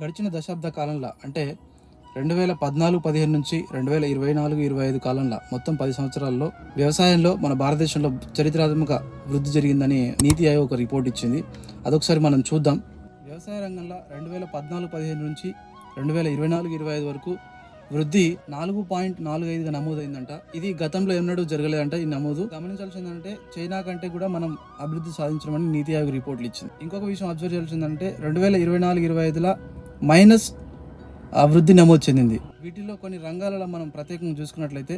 గడిచిన దశాబ్ద కాలంలో అంటే 2014-15 నుంచి 2024-25 కాలంలో మొత్తం 10 సంవత్సరాల్లో వ్యవసాయంలో మన భారతదేశంలో చరిత్రాత్మక వృద్ధి జరిగిందని నీతి ఆయోగ్ ఒక రిపోర్ట్ ఇచ్చింది. అదొకసారి మనం చూద్దాం. వ్యవసాయ రంగంలో 2014-15 నుంచి 2024-25 వరకు వృద్ధి 4.45గా నమోదైందంట. ఇది గతంలో ఎన్నడూ జరగలేదంట. ఈ నమోదు గమనించాల్సిందంటే చైనా కంటే కూడా మనం అభివృద్ధి సాధించమని నీతి ఆయోగ్ రిపోర్ట్లు ఇచ్చింది. ఇంకొక విషయం అబ్జర్వ్ చేయాల్సిందంటే 2024-25లో మైనస్ అభివృద్ధి నమోదు చెందింది. వీటిలో కొన్ని రంగాలలో మనం ప్రత్యేకంగా చూసుకున్నట్లయితే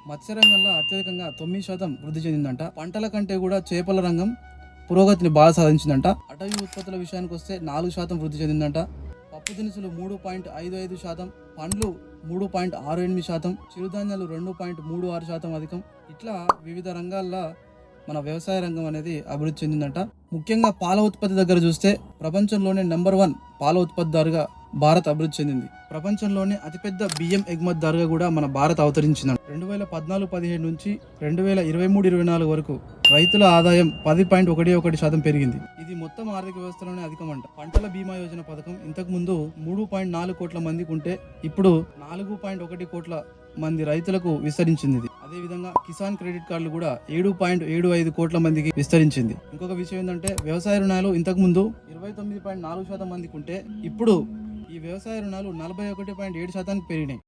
మత్స్య రంగంలో అత్యధికంగా 9% వృద్ధి చెందిందంట. పంటల కంటే కూడా చేపల రంగం పురోగతిని బాగా సాధించిందంట. అటవీ ఉత్పత్తుల విషయానికి వస్తే 4% వృద్ధి చెందిందంట. పప్పు దినుసులు 3.55%, పండ్లు 3.68%, చిరుధాన్యాలు 2.36% అధికం. ఇట్లా వివిధ రంగాల్లో మన వ్యవసాయ రంగం అనేది అభివృద్ధి చెందిందంట. ముఖ్యంగా పాల ఉత్పత్తి దగ్గర చూస్తే ప్రపంచంలోనే నెంబర్ 1 పాల ఉత్పత్తిదారుగా భారత్ అభివృద్ధి చెందింది. ప్రపంచంలోనే అతిపెద్ద బియ్యం ఎగుమతిదారుగా కూడా మన భారత్ అవతరించింది. 2014-15 నుంచి 2023-24 వరకు రైతుల ఆదాయం 10.11% పెరిగింది. ఇది మొత్తం ఆర్థిక వ్యవస్థలోనే అధికమంట. పంటల బీమా యోజన పథకం ఇంతకు ముందు 3.4 కోట్ల మందికి ఉంటే ఇప్పుడు 4.1 కోట్ల మంది రైతులకు విస్తరించింది. అదేవిధంగా కిసాన్ క్రెడిట్ కార్డులు కూడా 7.75 కోట్ల మందికి విస్తరించింది. ఇంకొక విషయం ఏంటంటే వ్యవసాయ రుణాలు ఇంతకు ముందు 29.4% మందికి ఉంటే ఇప్పుడు ఈ వ్యవసాయ రుణాలు 41.7%కి పెరిగినాయి.